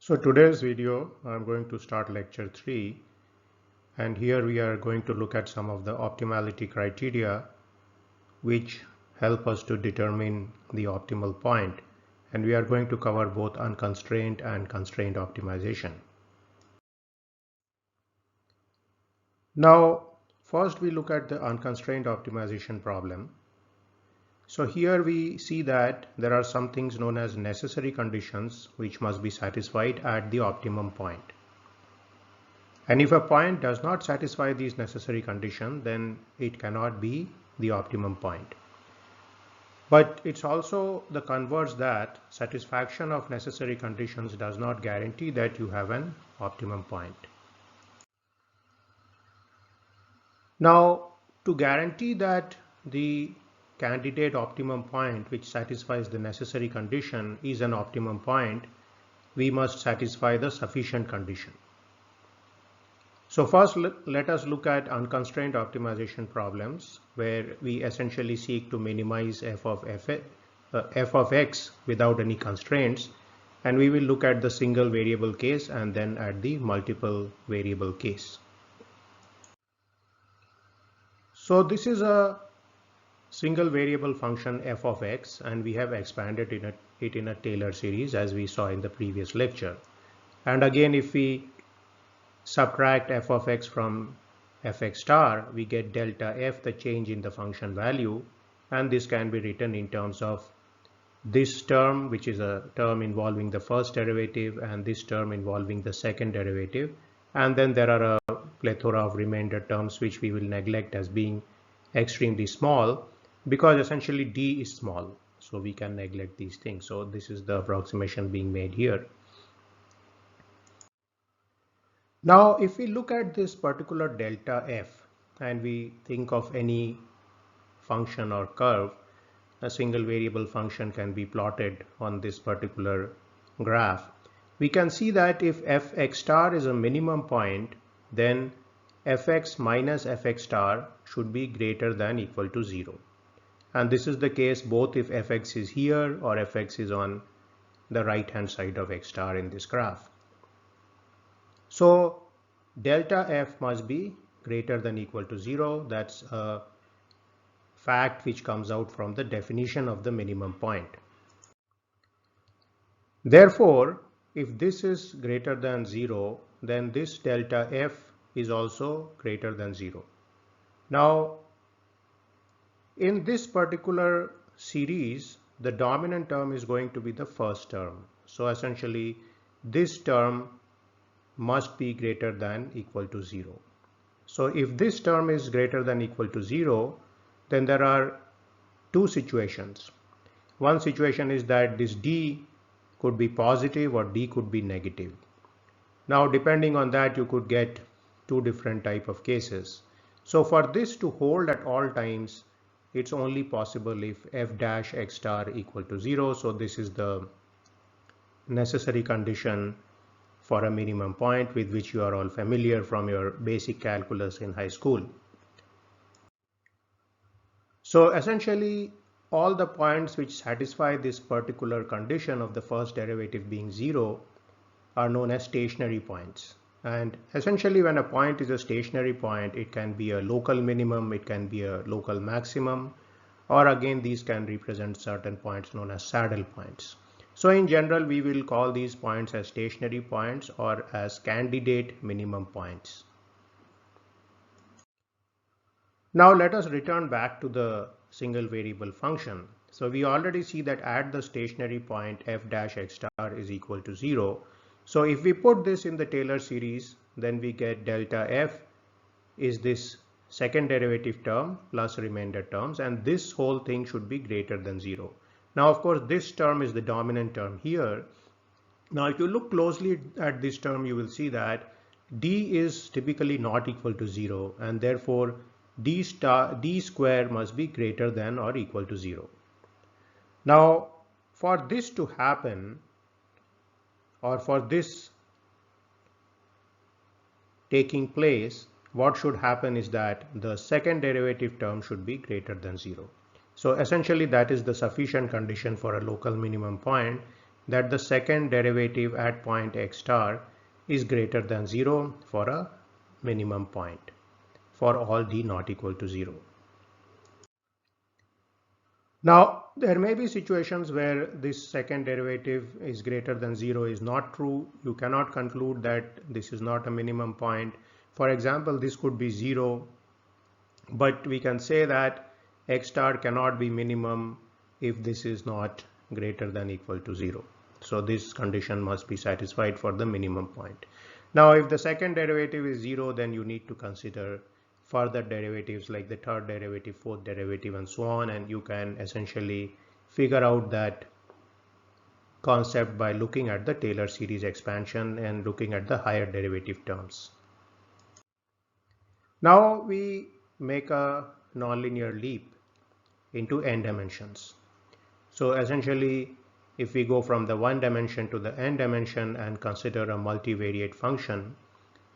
So today's video, I'm going to start lecture 3, and here we are going to look at some of the optimality criteria which help us to determine the optimal point, and we are going to cover both unconstrained and constrained optimization. Now first we look at the unconstrained optimization problem. So here we see that there are some things known as necessary conditions which must be satisfied at the optimum point. And if a point does not satisfy these necessary conditions, then it cannot be the optimum point. But it's also the converse that satisfaction of necessary conditions does not guarantee that you have an optimum point. Now, to guarantee that the candidate optimum point which satisfies the necessary condition is an optimum point, we must satisfy the sufficient condition. So first let us look at unconstrained optimization problems where we essentially seek to minimize f of x without any constraints, and we will look at the single variable case and then at the multiple variable case. So this is a single variable function f of x, and we have expanded it in a Taylor series as we saw in the previous lecture. And again, if we subtract f of x from fx star, we get delta f, the change in the function value, and this can be written in terms of this term, which is a term involving the first derivative, and this term involving the second derivative, and then there are a plethora of remainder terms which we will neglect as being extremely small because essentially d is small, so we can neglect these things. So this is the approximation being made here. Now if we look at this particular delta f and we think of any function or curve, a single variable function can be plotted on this particular graph. We can see that if fx star is a minimum point, then fx minus fx star should be greater than equal to 0. And this is the case both if fx is here or fx is on the right hand side of x star in this graph. So delta f must be greater than equal to 0. That's a fact which comes out from the definition of the minimum point. Therefore, if this is greater than 0, then this delta f is also greater than 0. Now, in this particular series, the dominant term is going to be the first term. So essentially, this term must be greater than equal to 0. So if this term is greater than equal to 0, then there are two situations. One situation is that this d could be positive or d could be negative. Now depending on that, you could get two different type of cases. So for this to hold at all times, it's only possible if f dash x star equal to 0. So this is the necessary condition for a minimum point with which you are all familiar from your basic calculus in high school. So essentially all the points which satisfy this particular condition of the first derivative being 0 are known as stationary points. And essentially when a point is a stationary point, it can be a local minimum, it can be a local maximum, or again these can represent certain points known as saddle points. So in general, we will call these points as stationary points or as candidate minimum points. Now let us return back to the single variable function. So we already see that at the stationary point f dash x star is equal to 0. So if we put this in the Taylor series, then we get delta f is this second derivative term plus remainder terms, and this whole thing should be greater than 0. Now of course this term is the dominant term here. Now if you look closely at this term, you will see that d is typically not equal to 0, and therefore d square must be greater than or equal to 0. Now for this to happen, or for this taking place, what should happen is that the second derivative term should be greater than 0. So essentially that is the sufficient condition for a local minimum point, that the second derivative at point x star is greater than 0 for a minimum point for all d not equal to 0. Now, there may be situations where this second derivative is greater than 0 is not true. You cannot conclude that this is not a minimum point. For example, this could be 0, but we can say that x star cannot be minimum if this is not greater than equal to 0. So this condition must be satisfied for the minimum point. Now, if the second derivative is 0, then you need to consider further derivatives like the third derivative, fourth derivative, and so on, and you can essentially figure out that concept by looking at the Taylor series expansion and looking at the higher derivative terms. Now we make a nonlinear leap into n dimensions. So essentially, if we go from the one dimension to the n dimension and consider a multivariate function,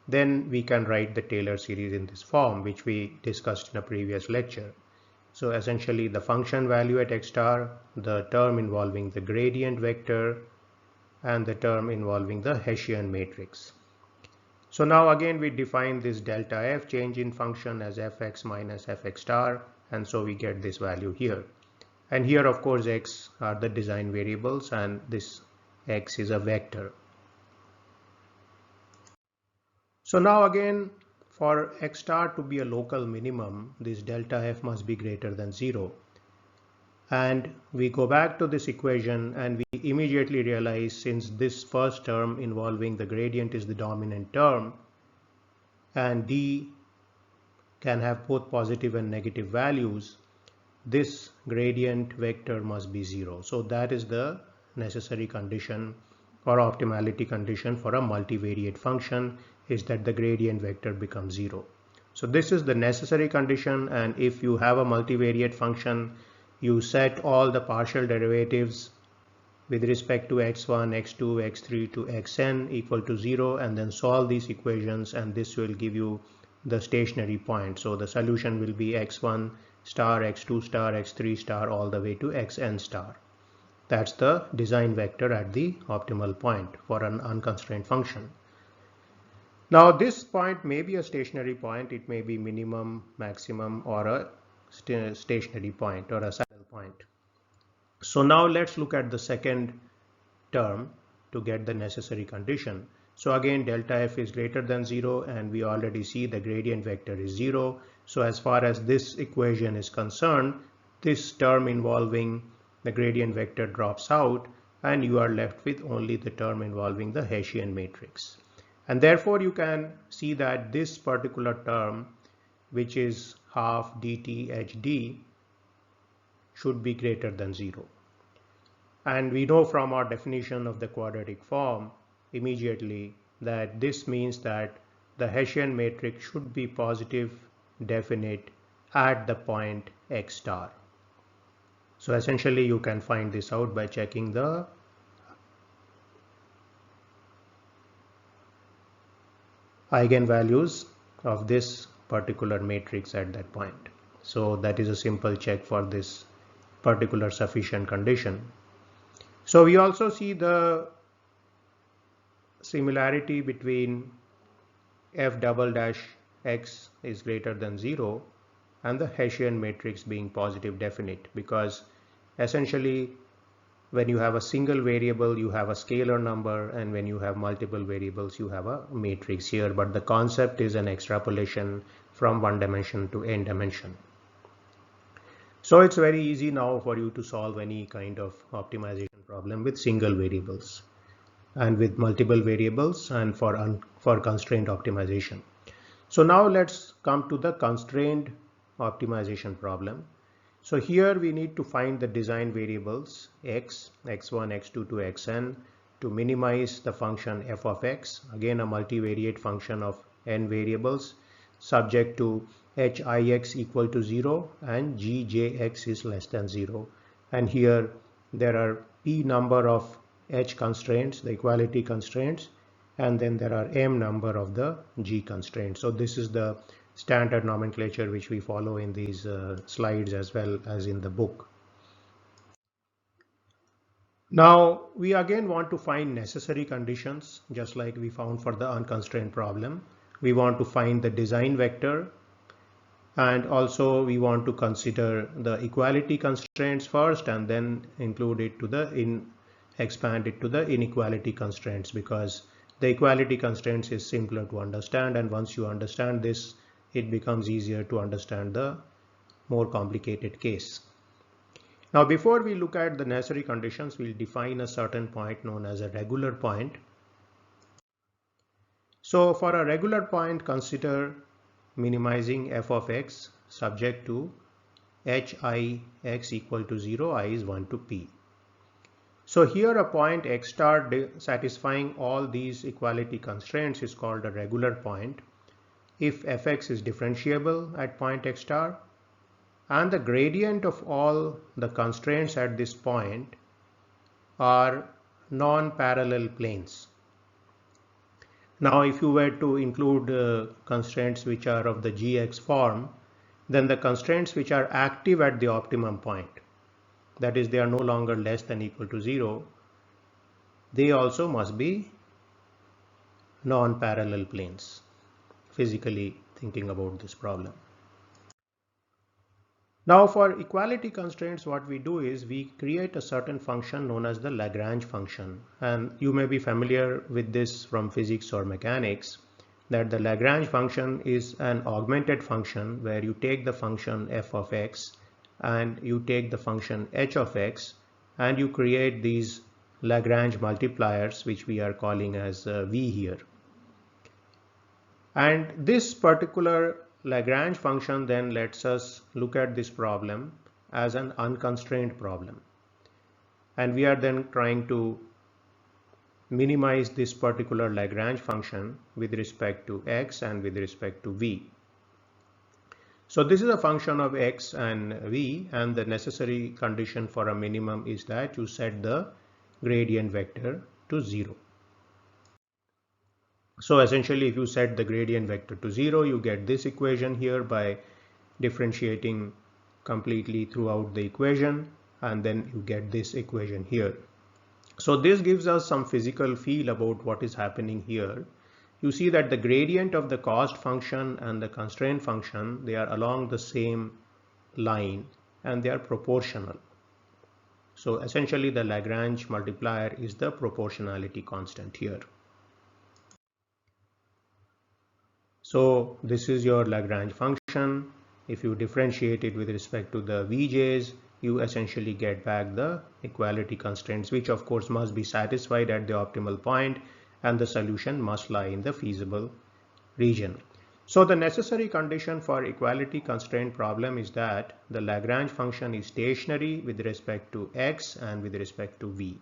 then we can write the Taylor series in this form, which we discussed in a previous lecture. So essentially, the function value at x star, the term involving the gradient vector, and the term involving the Hessian matrix. So now again we define this delta f change in function as fx minus fx star, and so we get this value here. And here of course x are the design variables and this x is a vector. So now again, for x star to be a local minimum, this delta f must be greater than 0. And we go back to this equation and we immediately realize, since this first term involving the gradient is the dominant term and d can have both positive and negative values, this gradient vector must be 0. So that is the necessary condition or optimality condition for a multivariate function, is that the gradient vector becomes 0. So this is the necessary condition, and if you have a multivariate function, you set all the partial derivatives with respect to x1, x2, x3 to xn equal to 0 and then solve these equations, and this will give you the stationary point. So the solution will be x1 star, x2 star, x3 star all the way to xn star. That's the design vector at the optimal point for an unconstrained function. Now this point may be a stationary point, it may be minimum, maximum, or a stationary point or a saddle point. So now let's look at the second term to get the necessary condition. So again, delta f is greater than 0 and we already see the gradient vector is 0. So as far as this equation is concerned, this term involving the gradient vector drops out and you are left with only the term involving the Hessian matrix. And therefore you can see that this particular term, which is half dt hd, should be greater than 0. And we know from our definition of the quadratic form immediately that this means that the Hessian matrix should be positive definite at the point x star. So essentially you can find this out by checking the eigenvalues of this particular matrix at that point. So that is a simple check for this particular sufficient condition. So we also see the similarity between f double dash x is greater than 0 and the Hessian matrix being positive definite, because essentially when you have a single variable you have a scalar number, and when you have multiple variables you have a matrix here, but the concept is an extrapolation from one dimension to n dimension. So it's very easy now for you to solve any kind of optimization problem with single variables and with multiple variables and for constraint optimization. So now let's come to the constrained optimization problem. So here we need to find the design variables x, x1, x2 to xn to minimize the function f of x, again a multivariate function of n variables subject to hix equal to 0 and gjx is less than 0. And here there are p number of h constraints, the equality constraints, and then there are m number of the g constraints. So this is the standard nomenclature which we follow in these slides as well as in the book. Now we again want to find necessary conditions, just like we found for the unconstrained problem. We want to find the design vector, and also we want to consider the equality constraints first and then include it to the expand it to the inequality constraints, because the equality constraints is simpler to understand, and once you understand this, it becomes easier to understand the more complicated case. Now before we look at the necessary conditions, we'll define a certain point known as a regular point. So for a regular point, consider minimizing f of x subject to h I x equal to 0, I is 1 to p. So here a point x star satisfying all these equality constraints is called a regular point if fx is differentiable at point x star and the gradient of all the constraints at this point are non-parallel planes. Now if you were to include constraints which are of the gx form, then the constraints which are active at the optimum point, that is they are no longer less than equal to 0, they also must be non-parallel planes, physically thinking about this problem. Now for equality constraints, what we do is we create a certain function known as the Lagrange function, and you may be familiar with this from physics or mechanics, that the Lagrange function is an augmented function where you take the function f of x and you take the function h of x and you create these Lagrange multipliers, which we are calling as v here. And this particular Lagrange function then lets us look at this problem as an unconstrained problem. And we are then trying to minimize this particular Lagrange function with respect to x and with respect to v. So this is a function of x and v, and the necessary condition for a minimum is that you set the gradient vector to 0. So essentially if you set the gradient vector to 0, you get this equation here by differentiating completely throughout the equation, and then you get this equation here. So this gives us some physical feel about what is happening here. You see that the gradient of the cost function and the constraint function, they are along the same line and they are proportional. So essentially the Lagrange multiplier is the proportionality constant here. So this is your Lagrange function. If you differentiate it with respect to the vj's, you essentially get back the equality constraints, which of course must be satisfied at the optimal point, and the solution must lie in the feasible region. So the necessary condition for equality constraint problem is that the Lagrange function is stationary with respect to x and with respect to v.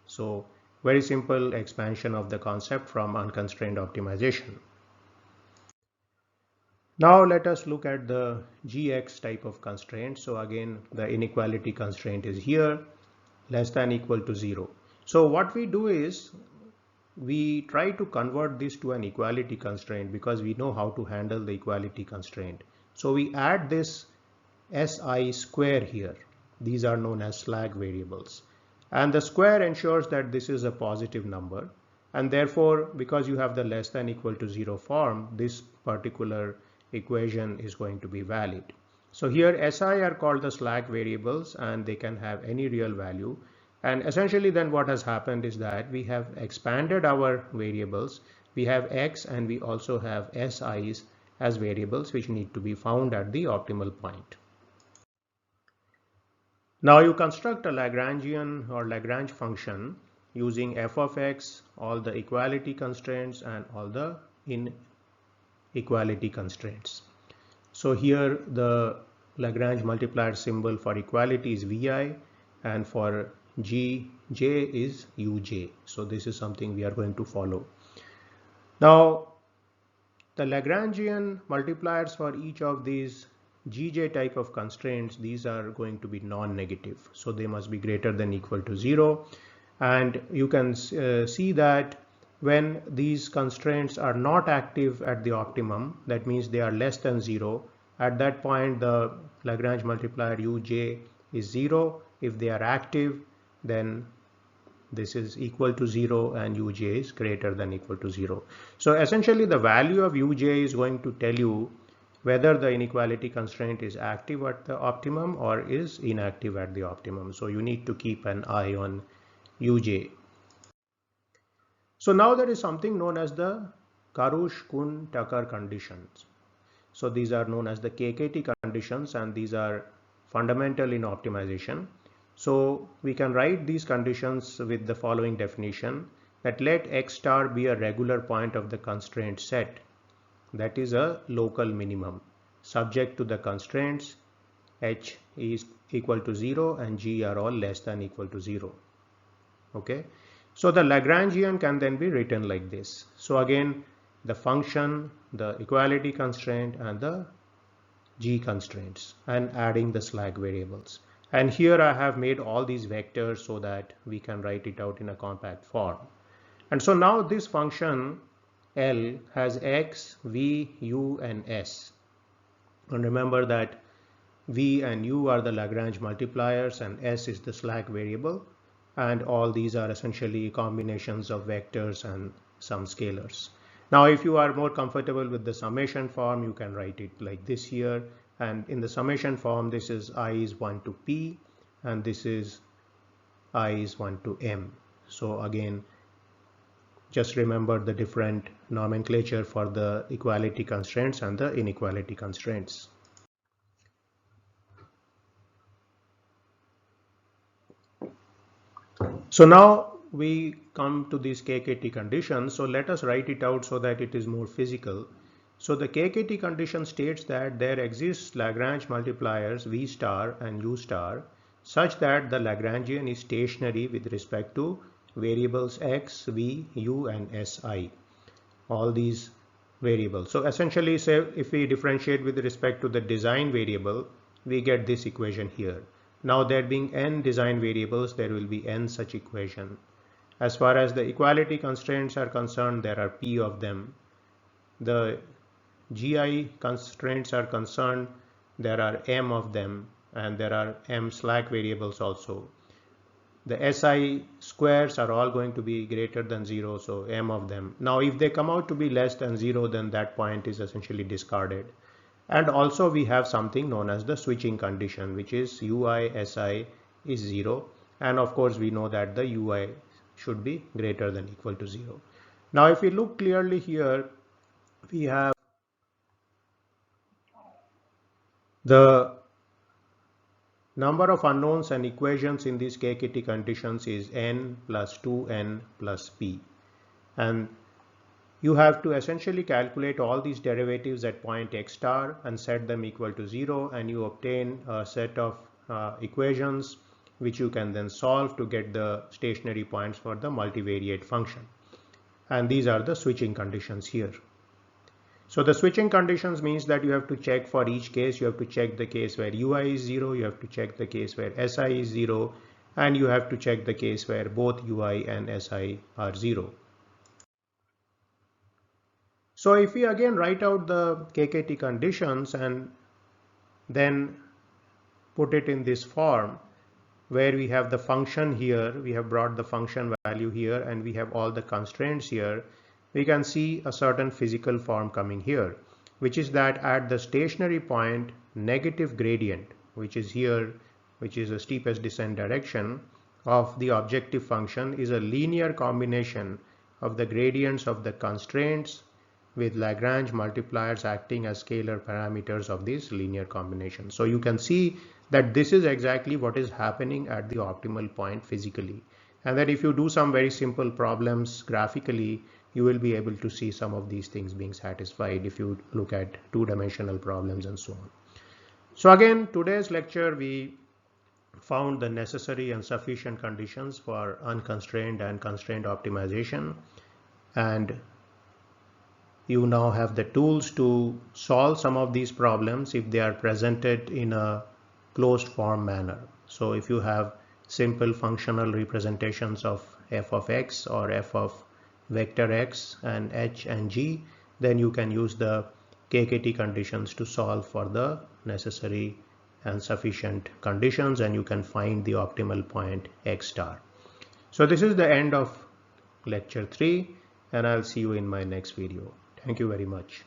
So very simple expansion of the concept from unconstrained optimization. Now let us look at the gx type of constraint. So again, the inequality constraint is here, less than equal to 0. So what we do is we try to convert this to an equality constraint because we know how to handle the equality constraint. So we add this si square here. These are known as slack variables. And the square ensures that this is a positive number. And therefore, because you have the less than equal to 0 form, this particular equation is going to be valid. So here si are called the slack variables and they can have any real value. And essentially then what has happened is that we have expanded our variables. We have x and we also have si's as variables which need to be found at the optimal point. Now you construct a Lagrangian or Lagrange function using f of x, all the equality constraints and all the inequality constraints. So here the Lagrange multiplier symbol for equality is vi and for gj is uj. So this is something we are going to follow. Now the Lagrangian multipliers for each of these gj type of constraints, these are going to be non-negative. So they must be greater than equal to 0. And you can see that when these constraints are not active at the optimum, that means they are less than 0. At that point, the Lagrange multiplier uj is 0. If they are active, then this is equal to 0 and uj is greater than equal to 0. So essentially the value of uj is going to tell you whether the inequality constraint is active at the optimum or is inactive at the optimum. So you need to keep an eye on uj. So now there is something known as the Karush-Kuhn-Tucker conditions. So these are known as the KKT conditions, and these are fundamental in optimization. So we can write these conditions with the following definition, that let x star be a regular point of the constraint set, that is a local minimum, subject to the constraints h is equal to 0 and g are all less than equal to 0. Okay, so the Lagrangian can then be written like this. So again, the function, the equality constraint and the g constraints, and adding the slack variables. And here I have made all these vectors so that we can write it out in a compact form. And so now this function L has x, v, u and s. And remember that v and u are the Lagrange multipliers and s is the slack variable, and all these are essentially combinations of vectors and some scalars. Now if you are more comfortable with the summation form, you can write it like this here, and in the summation form this is I is 1 to p and this is I is 1 to m. So again, just remember the different nomenclature for the equality constraints and the inequality constraints. So now we come to these KKT conditions. So let us write it out so that it is more physical. So the KKT condition states that there exists Lagrange multipliers v star and u star such that the Lagrangian is stationary with respect to variables x, v, u and si, all these variables. So essentially, say if we differentiate with respect to the design variable, we get this equation here. Now there being n design variables, there will be n such equation. As far as the equality constraints are concerned, there are p of them. The GI constraints are concerned, there are m of them, and there are m slack variables also. The SI squares are all going to be greater than 0, so m of them. Now if they come out to be less than 0, then that point is essentially discarded. And also we have something known as the switching condition, which is ui si is 0, and of course we know that the ui should be greater than equal to 0. Now if we look clearly here, we have the number of unknowns and equations in these KKT conditions is n plus 2n plus p, and you have to essentially calculate all these derivatives at point x star and set them equal to 0, and you obtain a set of equations which you can then solve to get the stationary points for the multivariate function. And these are the switching conditions here. So the switching conditions means that you have to check for each case. You have to check the case where ui is 0, you have to check the case where si is 0, and you have to check the case where both ui and si are 0. So if we again write out the KKT conditions and then put it in this form, where we have the function here, we have brought the function value here, and we have all the constraints here, we can see a certain physical form coming here, which is that at the stationary point, negative gradient, which is here, which is the steepest descent direction of the objective function, is a linear combination of the gradients of the constraints with Lagrange multipliers acting as scalar parameters of this linear combination. So you can see that this is exactly what is happening at the optimal point physically, and that if you do some very simple problems graphically, you will be able to see some of these things being satisfied if you look at two-dimensional problems and so on. So again, today's lecture we found the necessary and sufficient conditions for unconstrained and constrained optimization, and you now have the tools to solve some of these problems if they are presented in a closed form manner. So if you have simple functional representations of f of x or f of vector x and h and g, then you can use the KKT conditions to solve for the necessary and sufficient conditions, and you can find the optimal point x star. So this is the end of lecture 3, and I'll see you in my next video. Thank you very much.